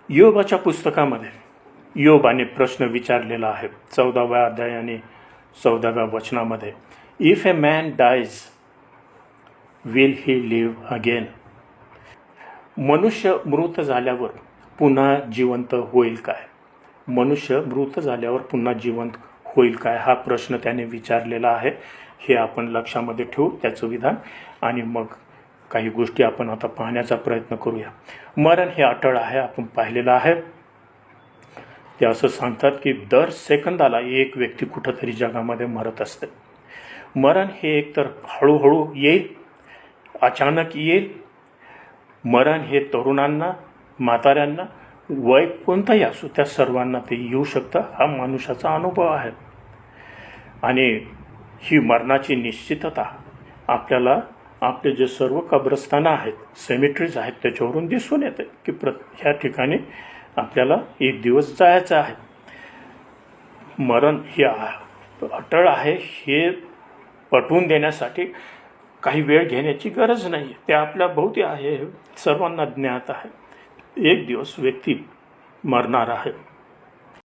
योबाच्या पुस्तकामध्ये योबाने प्रश्न विचारलेला आहे 14व्या अध्याय आणि 14व्या वचनामध्ये. If a man dies will he live again. मनुष्य मृत झाल्यावर पुन्हा जिवंत होईल काय? मनुष्य मृत झाल्यावर पुन्हा जिवंत होईल काय हा प्रश्न त्याने विचारलेला आहे. हे आपण लक्षामध्ये ठेवू त्याचं विधान, आणि मग काही गोष्टी आपण आता पाहण्याचा प्रयत्न करूया. मरण हे अटळ आहे, आपण पाहिलेलं आहे. ते असं सांगतात की दर सेकंदाला एक व्यक्ती कुठंतरी जगामध्ये मरत असते. मरण हे एकतर हळूहळू येईल, अचानक येईल. मरण हे तरुणांना, म्हाताऱ्यांना, वय कोणताही असो त्या सर्वांना ते येऊ शकतं. हा मनुष्याचा अनुभव आहे. आणि ही मरणाची निश्चितता आपल्याला आपले जे सर्व कब्रस्थानं आहेत, सेमिट्रीज आहेत, त्याच्यावरून दिसून येते की ह्या ठिकाणी आपल्याला एक दिवस जायचं आहे. मरण हे अटळ आहे हे पटवून देण्यासाठी काही वेळ घेण्याची गरज नाही. ते आपल्या भोवती आहे, सर्वांना ज्ञात आहे. एक दिवस व्यक्ती मरणार आहे.